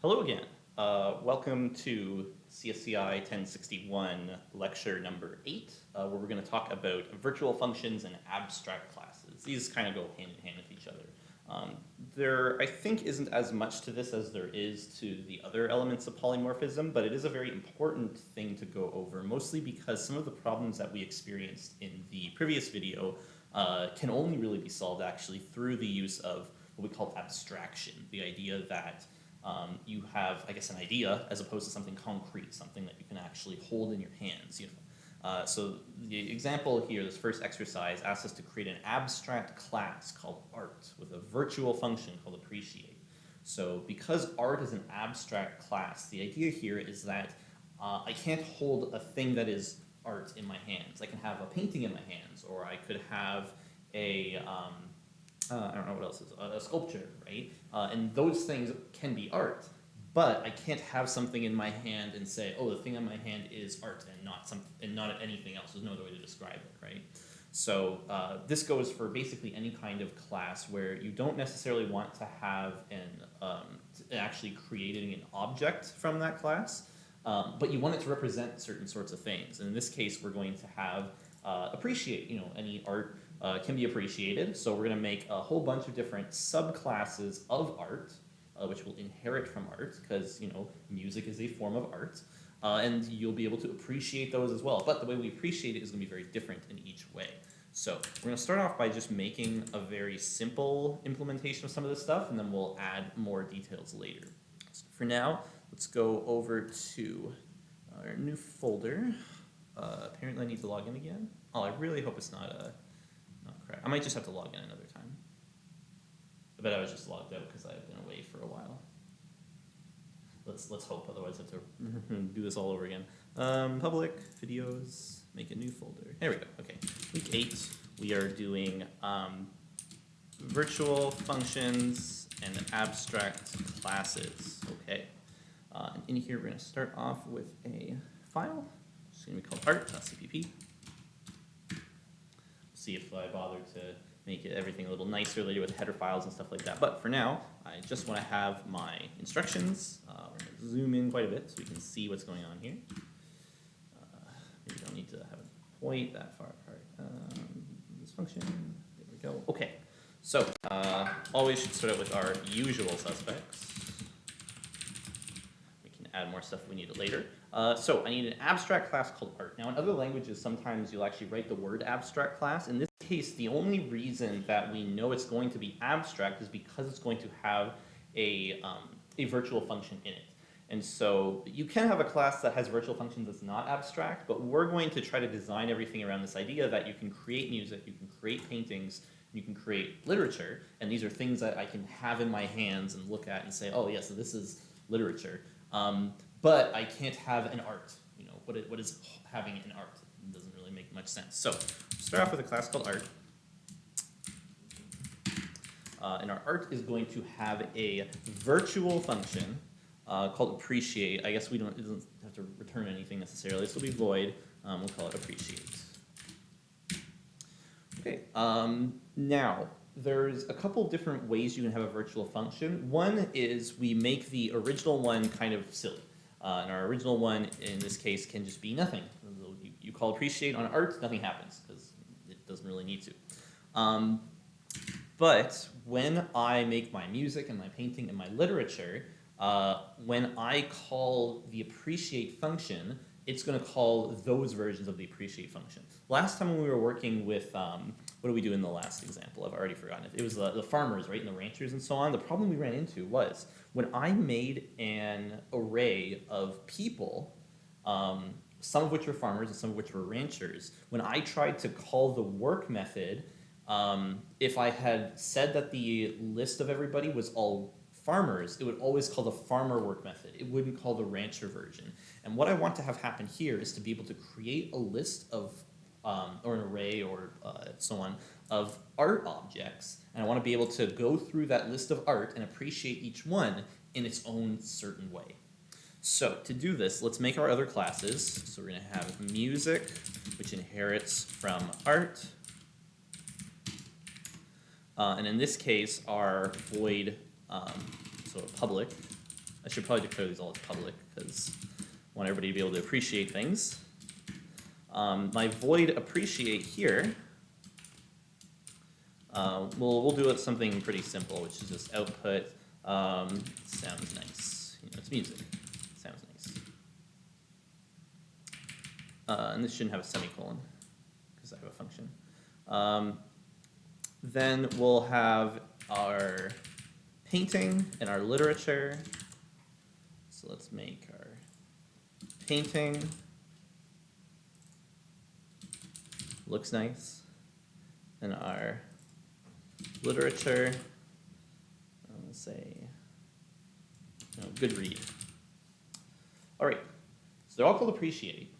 Hello again. Welcome to CSCI 1061 lecture number 8, where we're going to talk about virtual functions and abstract classes. These kind of go hand in hand with each other. There, I think, isn't as much to this as there is to the other elements of polymorphism, but it is a very important thing to go over, mostly because some of the problems that we experienced in the previous video can only really be solved actually through the use of what we call abstraction, the idea that you have, I guess, an idea as opposed to something concrete, something that you can actually hold in your hands. So the example here, this first exercise, asks us to create an abstract class called art with a virtual function called appreciate. So because art is an abstract class, the idea here is that I can't hold a thing that is art in my hands. I can have a painting in my hands, or I could have a I don't know what else is a sculpture, right? And those things can be art, but I can't have something in my hand and say, oh, the thing in my hand is art and not anything else. There's no other way to describe it, right? So this goes for basically any kind of class where you don't necessarily want to have actually creating an object from that class, but you want it to represent certain sorts of things. And in this case, we're going to have appreciate. Any art can be appreciated. So we're going to make a whole bunch of different subclasses of art, which will inherit from art, because music is a form of art, and you'll be able to appreciate those as well. But the way we appreciate it is going to be very different in each way. So we're going to start off by just making a very simple implementation of some of this stuff, and then we'll add more details later. So for now, let's go over to our new folder. Apparently I need to log in again. Oh, I really hope it's not correct. I might just have to log in another time. I bet I was just logged out because I've been away for a while. Let's hope, otherwise I have to do this all over again. Public, videos, make a new folder. There we go, okay. Week 8, we are doing virtual functions and abstract classes, okay. And in here we're gonna start off with a file. It's gonna be called art.cpp. See if I bother to make everything a little nicer later with header files and stuff like that. But for now, I just want to have my instructions. We're going to zoom in quite a bit so we can see what's going on here. Maybe don't need to have it quite that far apart. This function, there we go. Okay, so always should start out with our usual suspects. We can add more stuff if we need it later. So I need an abstract class called art. Now in other languages, sometimes you'll actually write the word abstract class. In this case, the only reason that we know it's going to be abstract is because it's going to have a virtual function in it. And so you can have a class that has virtual functions that's not abstract, but we're going to try to design everything around this idea that you can create music, you can create paintings, you can create literature, and these are things that I can have in my hands and look at and say, oh yeah, so this is literature. But I can't have an art. What is having an art? It doesn't really make much sense. So start off with a class called art. And our art is going to have a virtual function called appreciate. I guess it doesn't have to return anything necessarily. This will be void. We'll call it appreciate. Okay. Now, there's a couple different ways you can have a virtual function. One is we make the original one kind of silly. And our original one, in this case, can just be nothing. You call appreciate on art, nothing happens, because it doesn't really need to. But when I make my music and my painting and my literature, when I call the appreciate function, it's going to call those versions of the appreciate function. Last time when we were working with, what did we do in the last example? I've already forgotten. It was the farmers, right, and the ranchers and so on. The problem we ran into was when I made an array of people, some of which were farmers and some of which were ranchers, when I tried to call the work method, if I had said that the list of everybody was all farmers, it would always call the farmer work method. It wouldn't call the rancher version. And what I want to have happen here is to be able to create a list of, or an array or so on, of art objects. And I want to be able to go through that list of art and appreciate each one in its own certain way. So to do this, let's make our other classes. So we're going to have music, which inherits from art. And in this case, our void, so a public, I should probably declare these all as public because I want everybody to be able to appreciate things. My void appreciate here, we'll do it something pretty simple, which is just output sounds nice. You know, it's music. It sounds nice. And this shouldn't have a semicolon because I have a function. Then we'll have our painting and our literature. So let's make our painting. Looks nice. And our literature, let's say, good read. All right, so they're all called appreciate.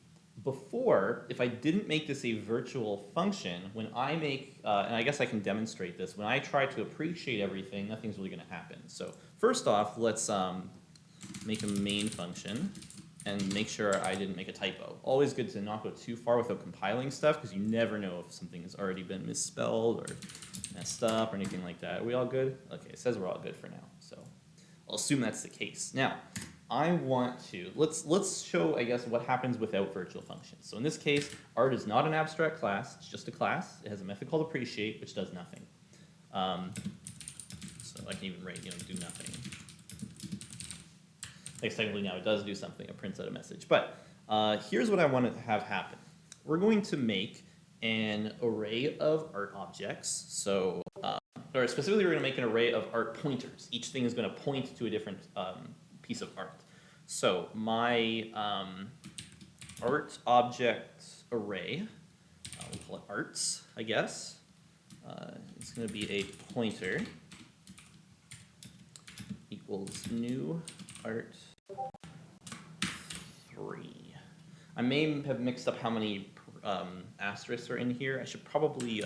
Before, if I didn't make this a virtual function, when I make, and I guess I can demonstrate this, when I try to appreciate everything, nothing's really gonna happen. So first off, let's make a main function and make sure I didn't make a typo. Always good to not go too far without compiling stuff because you never know if something has already been misspelled or messed up or anything like that. Are we all good? Okay, it says we're all good for now. So I'll assume that's the case. Now, I want to, let's show, I guess, what happens without virtual functions. So in this case, art is not an abstract class, it's just a class. It has a method called appreciate, which does nothing. So I can even write, do nothing. Technically now it does do something, it prints out a message. But here's what I want to have happen. We're going to make an array of art objects. So, or specifically we're going to make an array of art pointers. Each thing is going to point to a different piece of art. So my art object array, we'll call it arts, I guess. It's going to be a pointer equals new art 3. I may have mixed up how many asterisks are in here. I should probably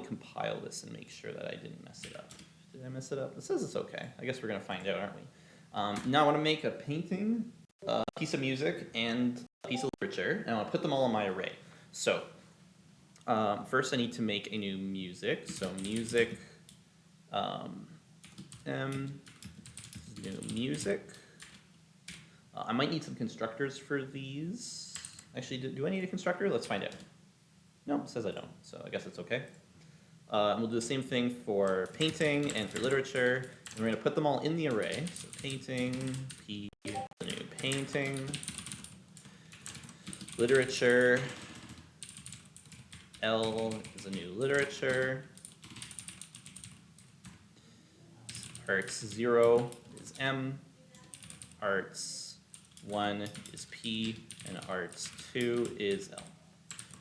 compile this and make sure that I didn't mess it up. Did I mess it up? It says it's okay. I guess we're gonna find out, aren't we? Now I want to make a painting, a piece of music, and a piece of literature, and I want to put them all in my array. So first I need to make a new music. So music, new music. I might need some constructors for these. Actually, do I need a constructor? Let's find out. No, it says I don't, so I guess it's okay. And we'll do the same thing for painting and for literature. And we're going to put them all in the array. So painting, P, the new painting, literature, L is a new literature, arts 0 is M, arts 1 is P, and arts 2 is L.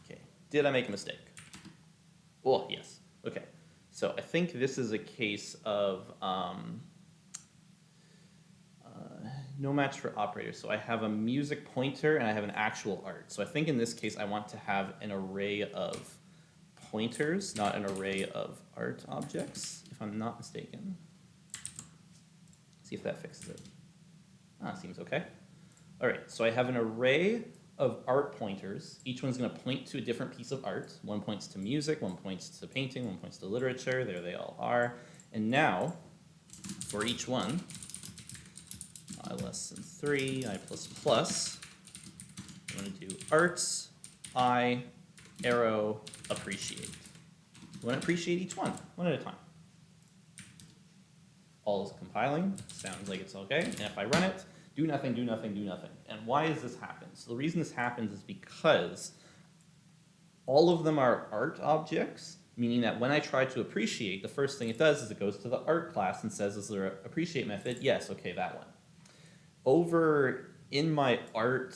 Okay, did I make a mistake? Oh, yes. Okay, so I think this is a case of no match for operators. So I have a music pointer and I have an actual art. So I think in this case I want to have an array of pointers, not an array of art objects, if I'm not mistaken. See if that fixes it. Seems okay. All right, so I have an array of art pointers. Each one's going to point to a different piece of art. One points to music, one points to painting, one points to literature. There they all are. And now, for each one, I less than 3, I plus plus, I'm going to do arts, I, arrow, appreciate. We want to appreciate each one at a time. All is compiling. Sounds like it's okay. And if I run it, do nothing, do nothing, do nothing. And why does this happen? So the reason this happens is because all of them are art objects, meaning that when I try to appreciate, the first thing it does is it goes to the art class and says, is there an appreciate method? Yes, okay, that one. Over in my art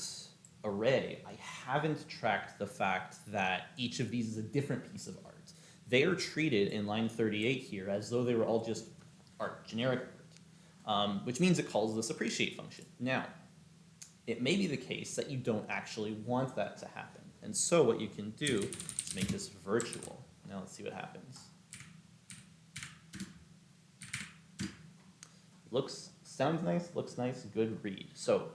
array, I haven't tracked the fact that each of these is a different piece of art. They are treated in line 38 here as though they were all just art, generic art, which means it calls this appreciate function. Now, it may be the case that you don't actually want that to happen. And so what you can do is make this virtual. Now let's see what happens. Sounds nice, looks nice, good read. So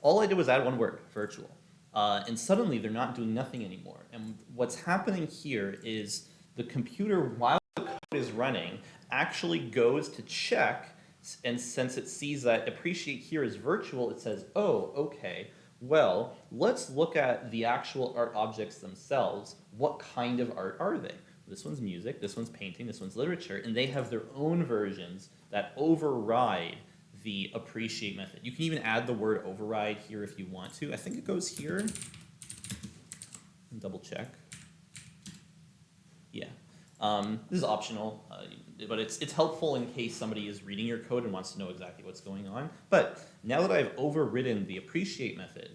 all I did was add one word, virtual. And suddenly they're not doing nothing anymore. And what's happening here is the computer, while the code is running, actually goes to check And since it sees that appreciate here is virtual, it says, oh, okay, well, let's look at the actual art objects themselves. What kind of art are they? This one's music, this one's painting, this one's literature, and they have their own versions that override the appreciate method. You can even add the word override here if you want to. I think it goes here. Double check. Yeah. This is optional, but it's helpful in case somebody is reading your code and wants to know exactly what's going on. But now that I've overridden the appreciate method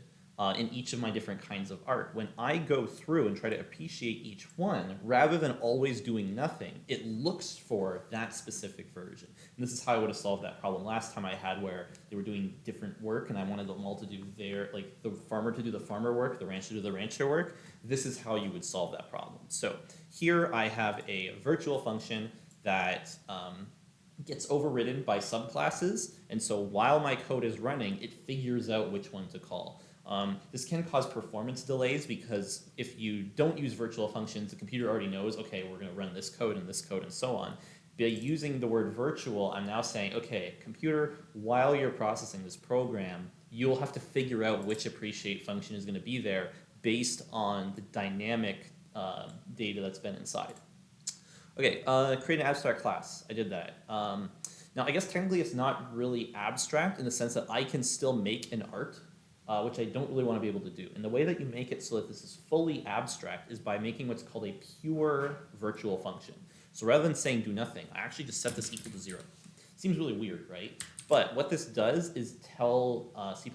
in each of my different kinds of art, when I go through and try to appreciate each one, rather than always doing nothing, it looks for that specific version. And this is how I would have solved that problem last time I had where they were doing different work and I wanted them all to do their, like the farmer to do the farmer work, the rancher to do the rancher work. This is how you would solve that problem. So here I have a virtual function that gets overridden by subclasses, and so while my code is running, it figures out which one to call. This can cause performance delays because if you don't use virtual functions, the computer already knows, okay, we're going to run this code and so on. By using the word virtual, I'm now saying, okay, computer, while you're processing this program, you'll have to figure out which appreciate function is going to be there based on the dynamic data that's been inside. Okay, create an abstract class. I did that. Now, I guess technically it's not really abstract in the sense that I can still make an art, which I don't really want to be able to do. And the way that you make it so that this is fully abstract is by making what's called a pure virtual function. So rather than saying do nothing, I actually just set this equal to 0. Seems really weird, right? But what this does is tell C++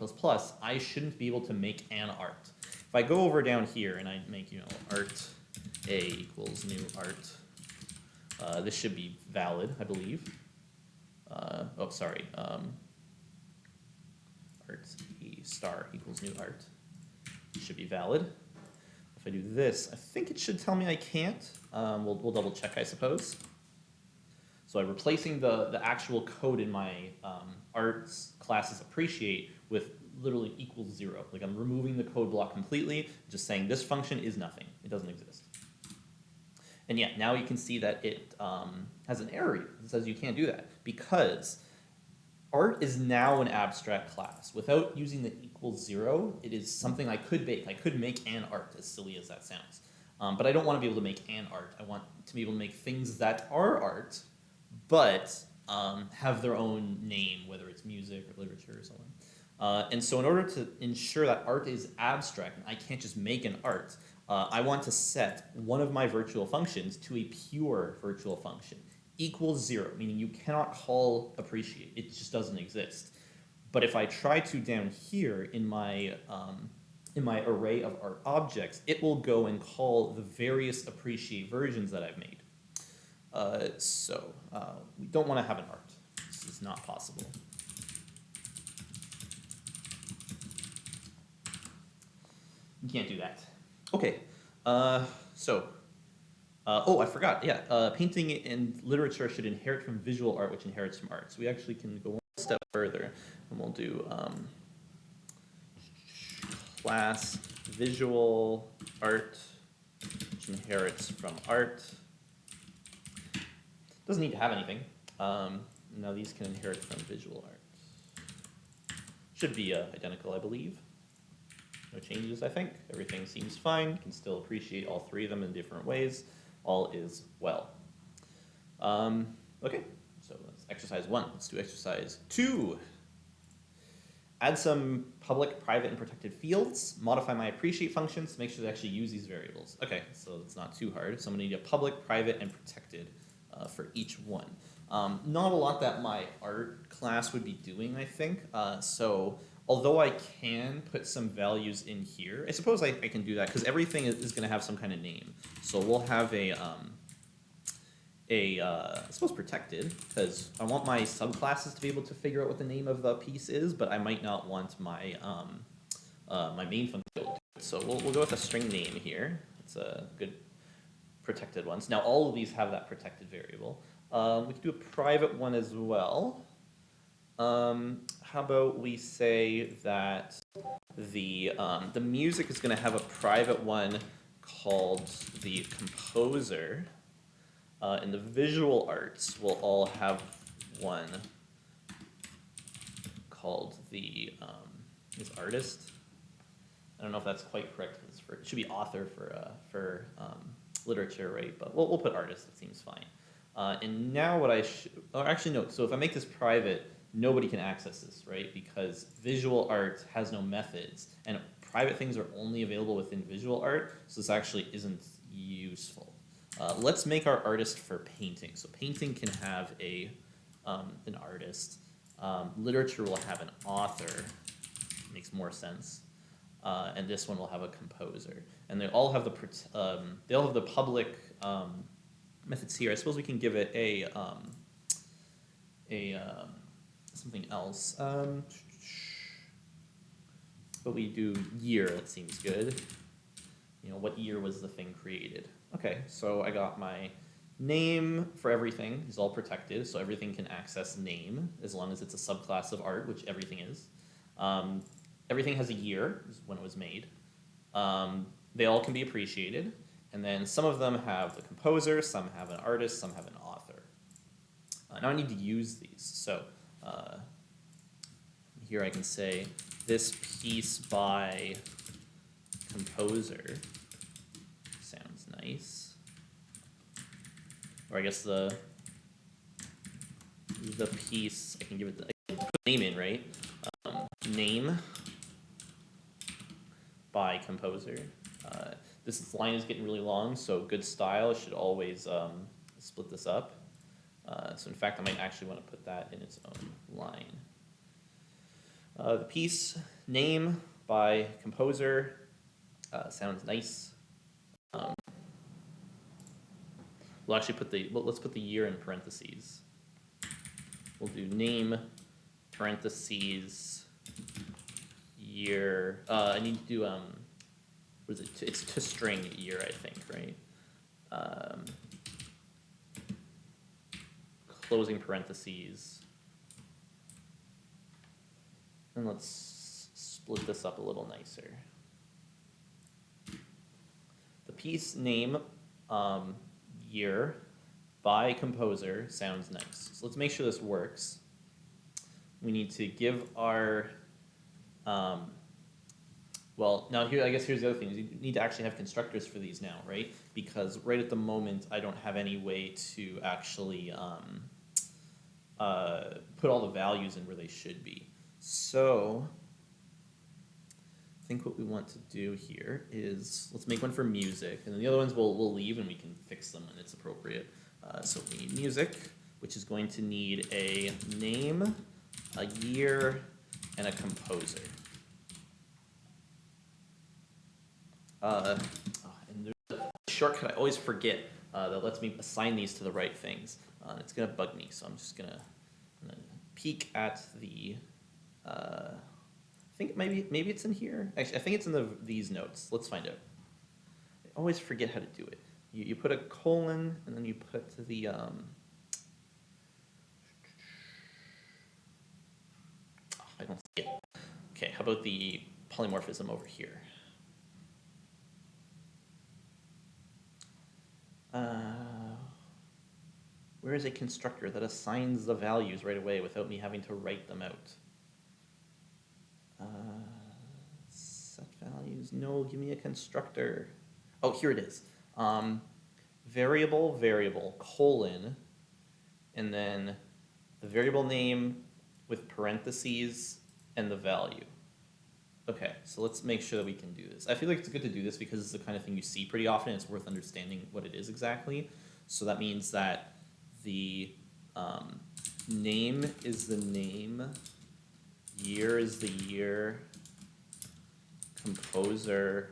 I shouldn't be able to make an art. If I go over down here and I make, art A equals new art, this should be valid, I believe. Oh, sorry. Art E star equals new art. Should be valid. If I do this, I think it should tell me I can't. We'll double check, I suppose. So I'm replacing the actual code in my arts classes appreciate with literally equals 0. Like I'm removing the code block completely, just saying this function is nothing. It doesn't exist. And yeah, now you can see that it has an error. It says you can't do that because art is now an abstract class. Without using the equals 0, it is something I could make. I could make an art, as silly as that sounds. But I don't want to be able to make an art. I want to be able to make things that are art, but have their own name, whether it's music or literature or so on. And so in order to ensure that art is abstract, and I can't just make an art, I want to set one of my virtual functions to a pure virtual function. Equals 0, meaning you cannot call appreciate. It just doesn't exist. But if I try to down here in my array of art objects, it will go and call the various appreciate versions that I've made. So we don't want to have an art. This is not possible. You can't do that. Okay, oh, I forgot. Yeah, painting and literature should inherit from visual art, which inherits from art. So we actually can go one step further, and we'll do class visual art, which inherits from art. Doesn't need to have anything. Now these can inherit from visual art. Should be identical, I believe. No changes, I think. Everything seems fine. You can still appreciate all three of them in different ways. All is well. Okay, so that's exercise 1. Let's do exercise 2. Add some public, private, and protected fields. Modify my appreciate functions to make sure they actually use these variables. Okay, so it's not too hard. So I'm going to need a public, private, and protected for each one. Not a lot that my art class would be doing, I think. So although I can put some values in here, I suppose I can do that because everything is going to have some kind of name. So we'll have I suppose protected, because I want my subclasses to be able to figure out what the name of the piece is, but I might not want my my main function to do it. So we'll go with a string name here. It's a good protected ones. Now all of these have that protected variable. We can do a private one as well. How about we say that the music is going to have a private one called the composer, and the visual arts will all have one called the is artist. I don't know if that's quite correct. It should be author for literature, right? But we'll put artist. It seems fine. And now what I should, or actually no. So if I make this private, nobody can access this, right? Because visual art has no methods, and private things are only available within visual art. So this actually isn't useful. Let's make our artist for painting. So painting can have an artist. Literature will have an author. Makes more sense. And this one will have a composer. And they all have the public methods here. I suppose we can give it a something else. But we do year. That seems good. What year was the thing created? Okay, so I got my name for everything is all protected, so everything can access name as long as it's a subclass of art, which everything is. Everything has a year when it was made. They all can be appreciated, and then some of them have the composer, some have an artist, some have an author. Now I need to use these. So here I can say this piece by composer sounds nice. Or I guess the piece, I can give it I can put the name in, right? Name by composer. This line is getting really long, so good style should always split this up. So in fact, I might actually want to put that in its own line. The piece name by composer sounds nice. We'll actually let's put the year in parentheses. We'll do name parentheses year. I need to do what is it? It's to string year, I think, right? Closing parentheses. And let's split this up a little nicer. The piece name year by composer sounds nice. So let's make sure this works. We need to give our well, now here, I guess here's the other thing. Is you need to actually have constructors for these now, right? Because right at the moment, I don't have any way to actually put all the values in where they should be. So I think what we want to do here is, let's make one for music, and then the other ones we'll leave and we can fix them when it's appropriate. So we need music, which is going to need a name, a year, and a composer. And there's a shortcut I always forget that lets me assign these to the right things. It's gonna bug me, so I'm just gonna peek at the. I think maybe it's in here. Actually, I think it's in these notes. Let's find out. I always forget how to do it. You put a colon and then you put the. I don't see it. Okay, how about the polymorphism over here? Where is a constructor that assigns the values right away without me having to write them out? Set values. No, give me a constructor. Oh, here it is. Variable, colon, and then the variable name with parentheses and the value. Okay, so let's make sure that we can do this. I feel like it's good to do this because it's the kind of thing you see pretty often. It's worth understanding what it is exactly. So that means that the name is the name, year is the year, composer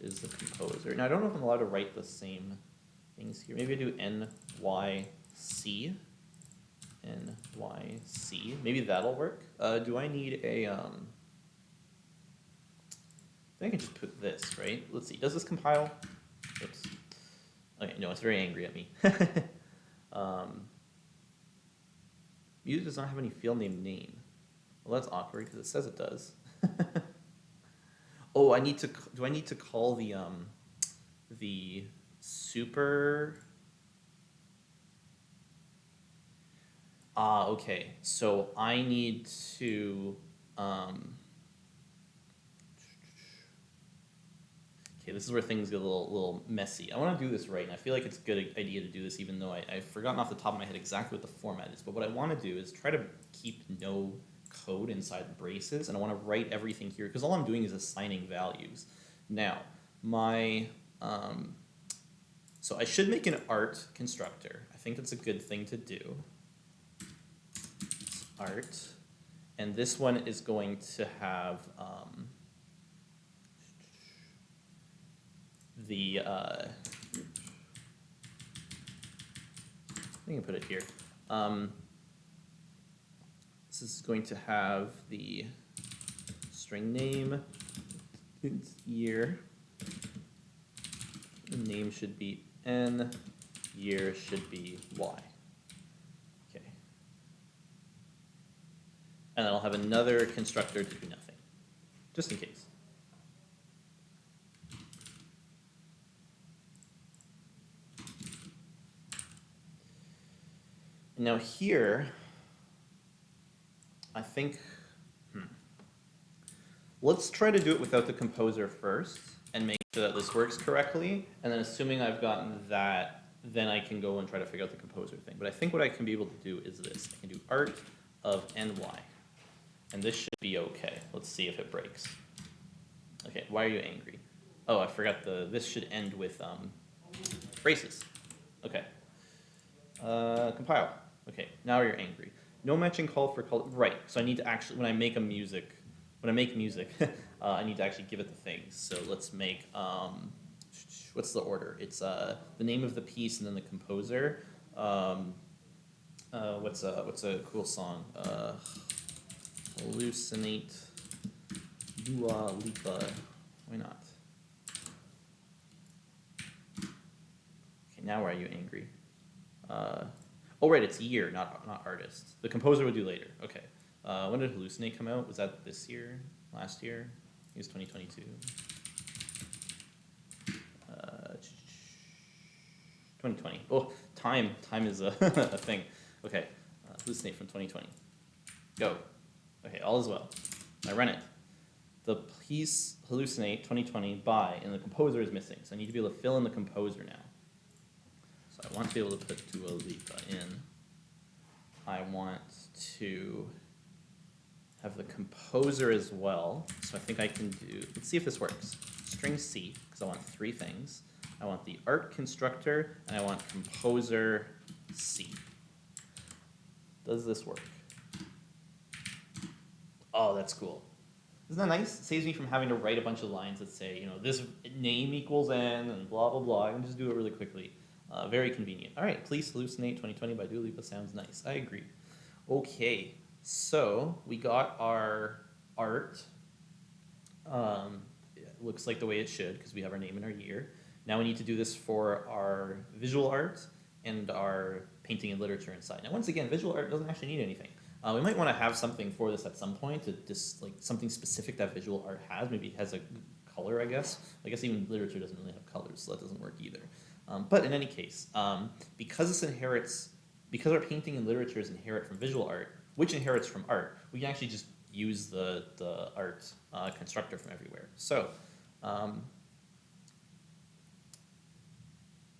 is the composer. Now I don't know if I'm allowed to write the same things here. Maybe I do NYC. NYC. Maybe that'll work. Do I need a I think I can just put this, right? Let's see. Does this compile? Oops. Okay, no, it's very angry at me. User does not have any field name. Well, that's awkward because it says it does. Oh, do I need to call the super? Okay. So I need to. Um, okay, this is where things get a little messy. I want to do this right, and I feel like it's a good idea to do this, even though I've forgotten off the top of my head exactly what the format is. But what I want to do is try to keep no code inside braces, and I want to write everything here because all I'm doing is assigning values. Now, my so I should make an art constructor. I think that's a good thing to do. Art, and this one is going to have the I can put it here. This is going to have the string name, year. The name should be N, year should be Y. Okay. And then I'll have another constructor to do nothing, just in case. Now here, I think, let's try to do it without the composer first and make sure that this works correctly. And then assuming I've gotten that, then I can go and try to figure out the composer thing. But I think what I can be able to do is this. I can do art of NY. And this should be okay. Let's see if it breaks. Okay, why are you angry? Oh, I forgot this should end with braces. Okay. Compile. Okay, now you're angry. No matching call for color. Right. So I need to actually, when I make music, I need to actually give it the things. So let's make what's the order? It's the name of the piece and then the composer. What's a cool song? Hallucinate, Dua Lipa. Why not? Okay, now why are you angry? Oh, right, it's year, not artist. The composer would do later. Okay. When did Hallucinate come out? Was that this year? Last year? It was 2022. 2020. Oh, time is a, a thing. Okay. Hallucinate from 2020. Go. Okay, all is well. I run it. The piece Hallucinate 2020 by, and the composer is missing. So I need to be able to fill in the composer now. So I want to be able to put Dua Lipa in. I want to have the composer as well. So I think I can do, let's see if this works. String C, because I want three things. I want the art constructor, and I want composer C. Does this work? Oh, that's cool. Isn't that nice? It saves me from having to write a bunch of lines that say, this name equals N and blah, blah, blah. I can just do it really quickly. Very convenient. All right, Please Hallucinate 2020 by Dua Lipa sounds nice. I agree. Okay, so we got our art. It looks like the way it should because we have our name and our year. Now we need to do this for our visual art and our painting and literature inside. Now, once again, visual art doesn't actually need anything. We might want to have something for this at some point, to just like something specific that visual art has. Maybe it has a color, I guess. I guess even literature doesn't really have colors, so that doesn't work either. But in any case, because our painting and literatures inherit from visual art, which inherits from art, we can actually just use the art constructor from everywhere. So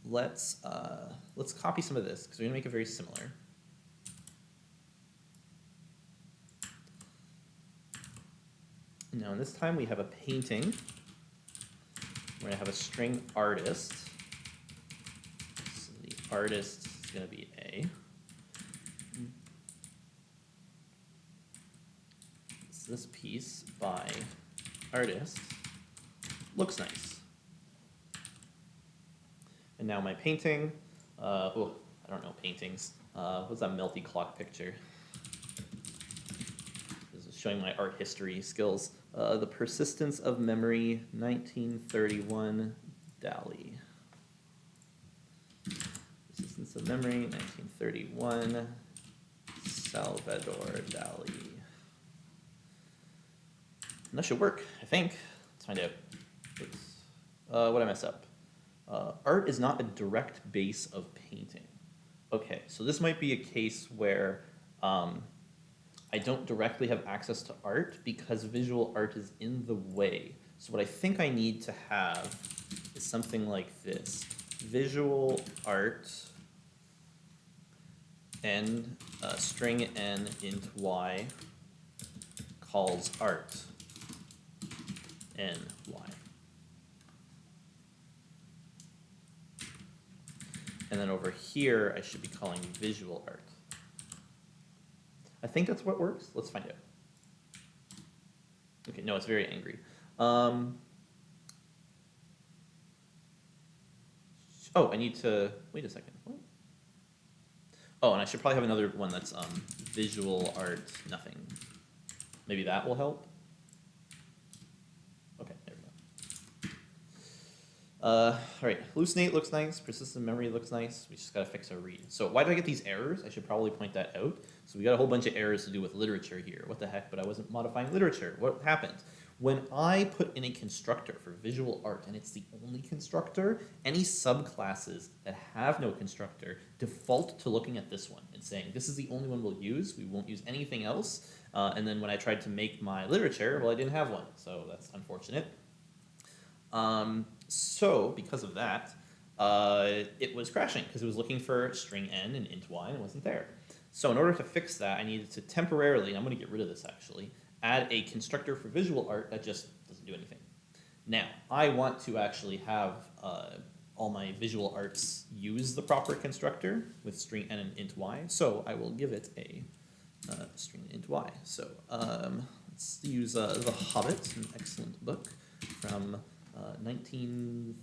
let's copy some of this because we're gonna make it very similar. Now, this time we have a painting. We're going to have a string artist. So the artist is going to be A. So this piece by artist looks nice. And now my painting. I don't know paintings. What's that melty clock picture? This is showing my art history skills. The Persistence of Memory, 1931, Dali. Persistence of Memory, 1931, Salvador Dali. And that should work, I think. Let's find out. Oops. What did I mess up? Art is not a direct base of painting. Okay, so this might be a case where I don't directly have access to art because visual art is in the way. So what I think I need to have is something like this. Visual art n string n int y calls art n y. And then over here, I should be calling visual art. I think that's what works. Let's find out. Okay, no, it's very angry. Oh, I need to, wait a second. What? Oh, and I should probably have another one that's visual art nothing. Maybe that will help. Okay, there we go. All right, hallucinate looks nice. Persistent memory looks nice. We just gotta fix our read. So why did I get these errors? I should probably point that out. So we got a whole bunch of errors to do with literature here. What the heck? But I wasn't modifying literature. What happened? When I put in a constructor for visual art, and it's the only constructor, any subclasses that have no constructor default to looking at this one and saying, this is the only one we'll use. We won't use anything else. And then when I tried to make my literature, well, I didn't have one. So that's unfortunate. So because of that, it was crashing because it was looking for string n and int y and it wasn't there. So in order to fix that, I needed to temporarily, and I'm going to get rid of this actually, add a constructor for visual art that just doesn't do anything. Now, I want to actually have all my visual arts use the proper constructor with string n and int y, so I will give it a string int y. So let's use The Hobbit, an excellent book from 19,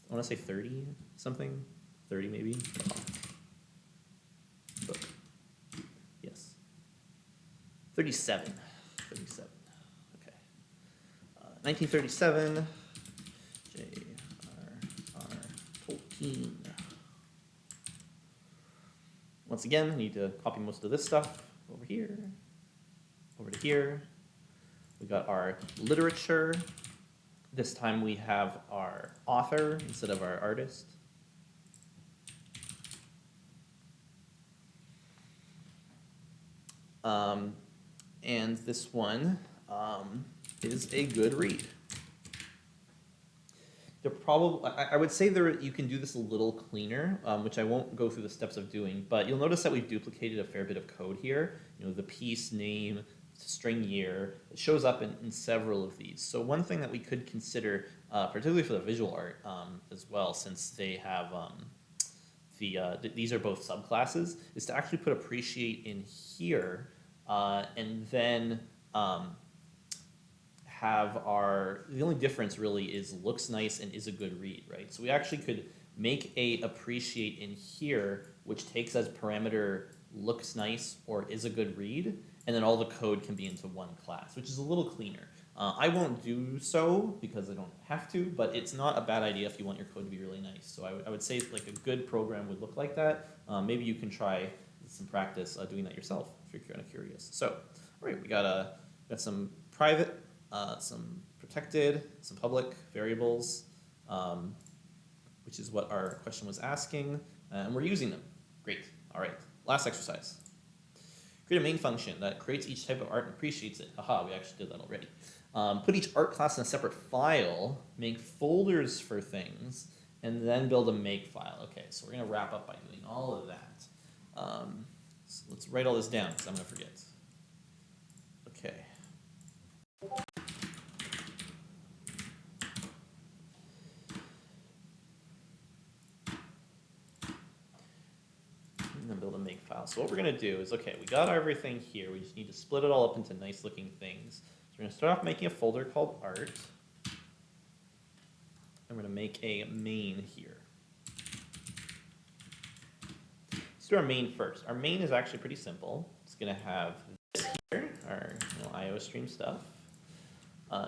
I want to say 30 something, 30 maybe. Book. Yes. 37. 37. Okay. 1937. J.R.R. Tolkien. Once again, I need to copy most of this stuff over here, over to here. We got our literature. This time we have our author instead of our artist. And this one is a good read. I would say you can do this a little cleaner, which I won't go through the steps of doing, but you'll notice that we've duplicated a fair bit of code here. You know, the piece name, string year, it shows up in several of these. So one thing that we could consider, particularly for the visual art as well, since they have these are both subclasses, is to actually put appreciate in here, and then have the only difference really is looks nice and is a good read, right? So we actually could make a appreciate in here, which takes as parameter looks nice or is a good read, and then all the code can be into one class, which is a little cleaner. I won't do so because I don't have to, but it's not a bad idea if you want your code to be really nice. So I would say like a good program would look like that. Maybe you can try some practice doing that yourself if you're kind of curious. So, all right, we got some private, some protected, some public variables, which is what our question was asking, and we're using them. Great. All right, last exercise. Create a main function that creates each type of art and appreciates it. Haha, we actually did that already. Put each art class in a separate file, make folders for things, and then build a make file. Okay, so we're going to wrap up by doing all of that. So let's write all this down because I'm going to forget. Okay. And then build a make file. So what we're going to do is, okay, we got everything here. We just need to split it all up into nice looking things. So we're going to start off making a folder called art. I'm going to make a main here. Let's do our main first. Our main is actually pretty simple. It's going to have this here, our IO stream stuff.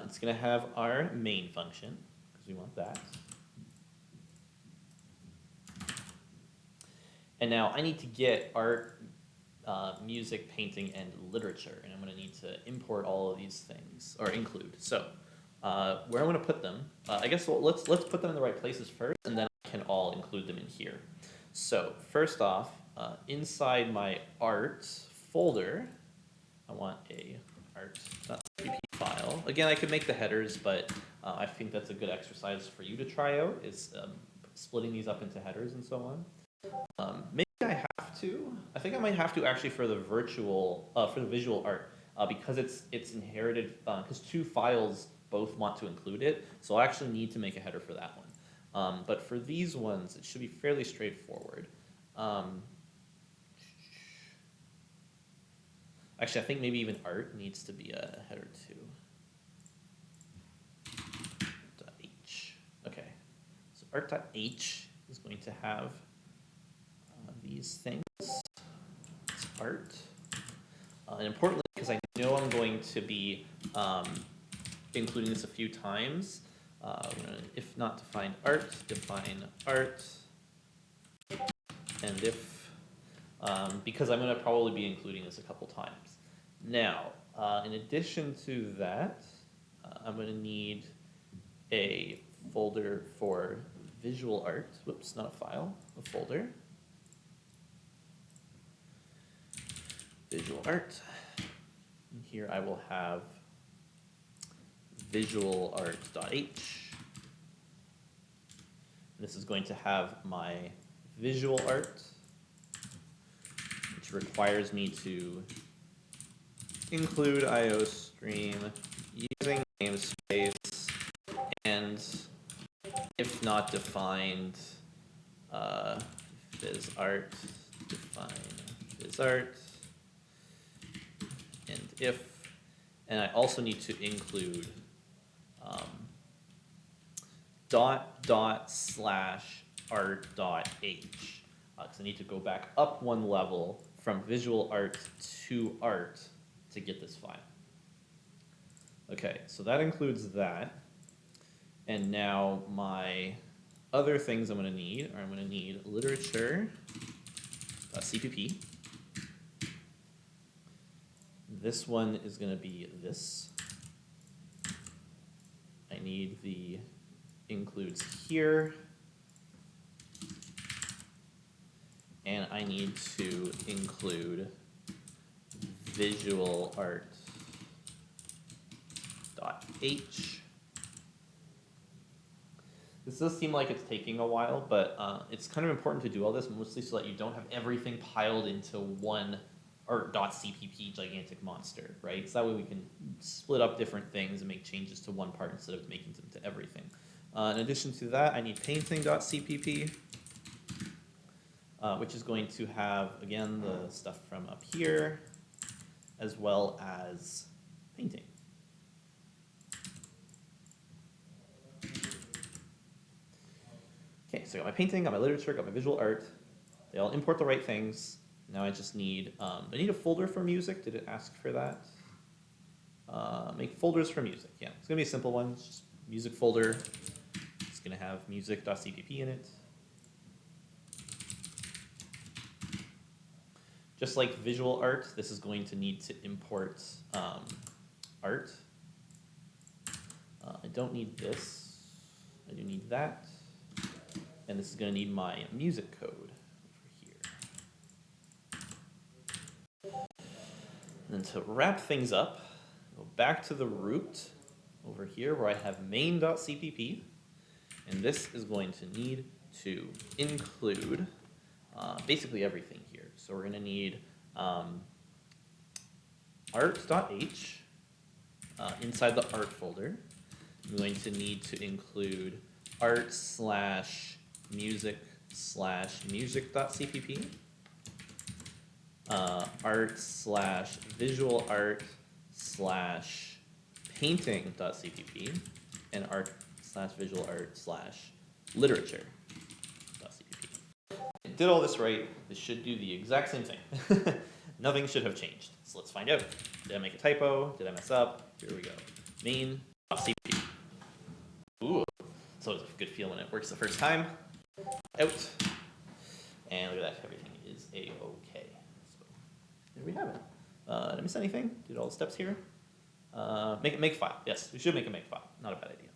It's going to have our main function, because we want that. And now I need to get art, music, painting, and literature, and I'm going to need to import all of these things, or include. So where I'm going to put them, I guess let's put them in the right places first, and then I can all include them in here. So first off, inside my art folder, I want a art.cpp file. Again, I could make the headers, but I think that's a good exercise for you to try out, is splitting these up into headers and so on. Maybe I have to. I think I might have to actually for the visual art, because it's inherited, because two files both want to include it, so I actually need to make a header for that one. But for these ones, it should be fairly straightforward. Actually, I think maybe even art needs to be a header too. .h. Okay, so art.h is going to have these things. It's art. And importantly, because I know I'm going to be including this a few times, I'm going to, if not define art, define art. And if, because I'm going to probably be including this a couple times. Now, in addition to that, I'm going to need a folder for visual art. Whoops, not a file, a folder. Visual art. And here I will have visual art.h. This is going to have my visual art, which requires me to include IOStream using namespace, and if not defined, physart, define physart, and I also need to include /art.h, because I need to go back up one level from visual art to art to get this file. Okay, so that includes that. And now my other things I'm going to need are I'm going to need literature.cpp. This one is going to be this. I need the includes here. And I need to include visual art.h. This does seem like it's taking a while, but it's kind of important to do all this, mostly so that you don't have everything piled into one art.cpp gigantic monster, right? So that way we can split up different things and make changes to one part instead of making them to everything. In addition to that, I need painting.cpp, which is going to have, again, the stuff from up here, as well as painting. Okay, so I got my painting, got my literature, got my visual art. They all import the right things. Now I just need, I need a folder for music. Did it ask for that? Make folders for music. Yeah, it's gonna be a simple one. It's just music folder. It's gonna have music.cpp in it. Just like visual art, this is going to need to import art. I don't need this. I do need that. And this is going to need my music code over here. And then to wrap things up, go back to the root over here where I have main.cpp. And this is going to need to include basically everything here. So we're going to need art.h inside the art folder. I'm going to need to include art/music/music.cpp, art/visual art/painting.cpp, and art/visual art/literature.cpp. I did all this right. This should do the exact same thing. Nothing should have changed. So let's find out. Did I make a typo? Did I mess up? Here we go. Main.cpp. Ooh, so it's a good feel when it works the first time. Out. And look at that, everything is a-okay. So there we have it. Did I miss anything? Did all the steps here? Make file. Yes, we should make a make file. Not a bad idea.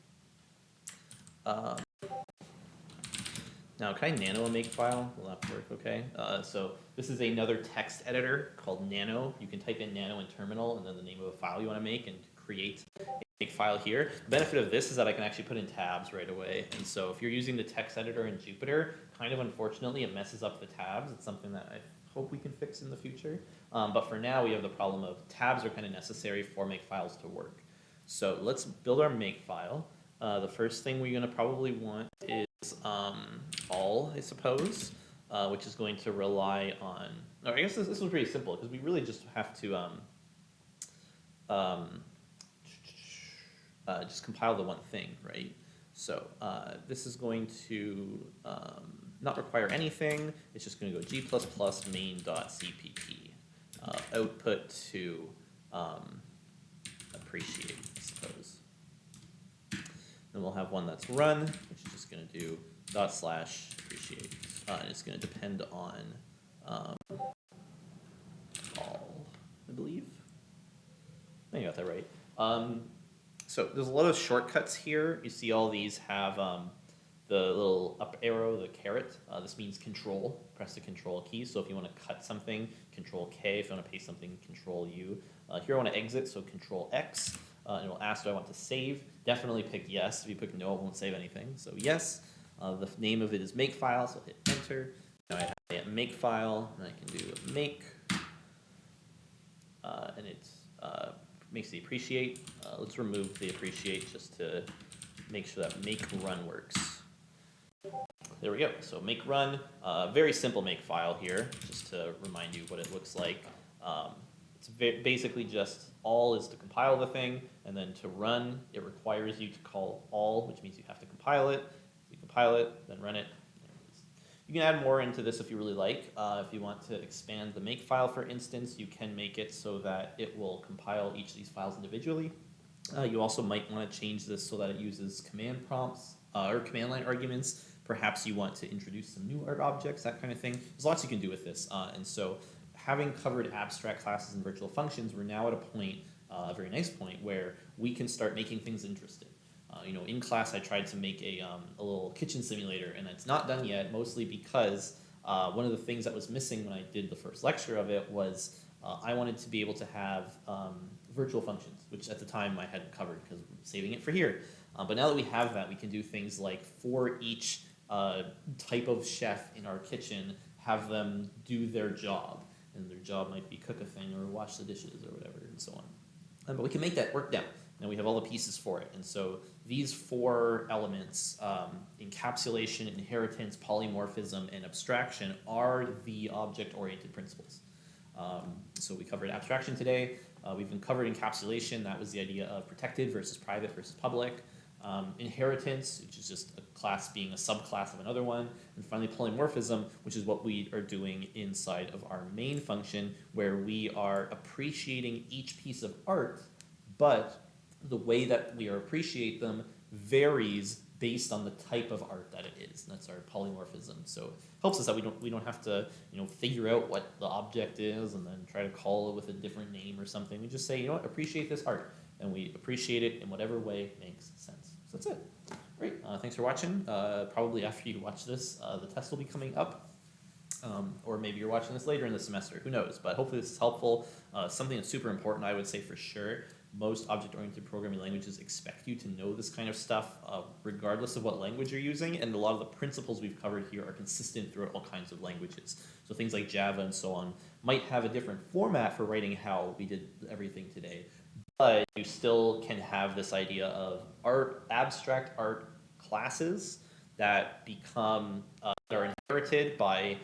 Now, can I nano a makefile? Will that work okay? So this is another text editor called Nano. You can type in Nano in terminal and then the name of a file you want to make and create a makefile here. The benefit of this is that I can actually put in tabs right away. And so if you're using the text editor in Jupyter, kind of unfortunately, it messes up the tabs. It's something that I hope we can fix in the future. But for now, we have the problem of tabs are kind of necessary for makefiles to work. So let's build our makefile. The first thing we're going to probably want is all, I suppose, which is going to rely on, or I guess this was pretty simple because we really just have to just compile the one thing, right? So this is going to not require anything. It's just going to go g++ main.cpp output to appreciate, I suppose. Then we'll have one that's run, which is just going to do /appreciate. And it's going to depend on all, I believe. I think I got that right. So there's a lot of shortcuts here. You see all these have the little up arrow, the caret. This means control. Press the control key. So if you want to cut something, control K. If you want to paste something, control U. Here I want to exit, so control X. And it'll ask, do I want to save? Definitely pick yes. If you pick no, it won't save anything. So yes. The name of it is makefile, so I'll hit enter. Now I have a makefile, and I can do make, and it makes the appreciate. Let's remove the appreciate just to make sure that make run works. There we go. So make run, very simple makefile here, just to remind you what it looks like. It's basically just all is to compile the thing, and then to run, it requires you to call all, which means you have to compile it. You compile it, then run it. You can add more into this if you really like. If you want to expand the makefile, for instance, you can make it so that it will compile each of these files individually. You also might want to change this so that it uses command prompts or command line arguments. Perhaps you want to introduce some new art objects, that kind of thing. There's lots you can do with this. And so having covered abstract classes and virtual functions, we're now at a point, a very nice point, where we can start making things interesting. In class I tried to make a little kitchen simulator, and it's not done yet, mostly because one of the things that was missing when I did the first lecture of it was I wanted to be able to have virtual functions, which at the time I hadn't covered because I'm saving it for here. But now that we have that, we can do things like for each type of chef in our kitchen, have them do their job. And their job might be cook a thing or wash the dishes or whatever, and so on. But we can make that work now. And we have all the pieces for it. And so these four elements, encapsulation, inheritance, polymorphism, and abstraction, are the object-oriented principles. So we covered abstraction today. We've been covered encapsulation. That was the idea of protected versus private versus public. Inheritance, which is just a class being a subclass of another one. And finally, polymorphism, which is what we are doing inside of our main function, where we are appreciating each piece of art, but the way that we appreciate them varies based on the type of art that it is. And that's our polymorphism. So it helps us that we don't have to figure out what the object is and then try to call it with a different name or something. We just say, you know what, appreciate this art, and we appreciate it in whatever way makes sense. So that's it. Great. Thanks for watching. Probably after you watch this, the test will be coming up. Or maybe you're watching this later in the semester. Who knows? But hopefully this is helpful. Something that's super important, I would say for sure. Most object-oriented programming languages expect you to know this kind of stuff, regardless of what language you're using, and a lot of the principles we've covered here are consistent throughout all kinds of languages. So things like Java and so on might have a different format for writing how we did everything today, but you still can have this idea of abstract art classes that become that are inherited by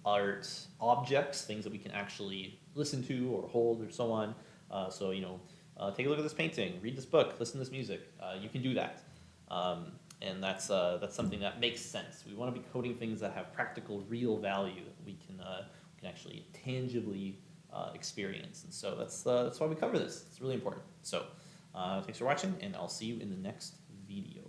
art objects, things that we can actually listen to or hold or so on. Take a look at this painting, read this book, listen to this music. You can do that. And that's something that makes sense. We want to be coding things that have practical, real value that we can actually tangibly experience. And so that's why we cover this. It's really important. So thanks for watching, and I'll see you in the next video.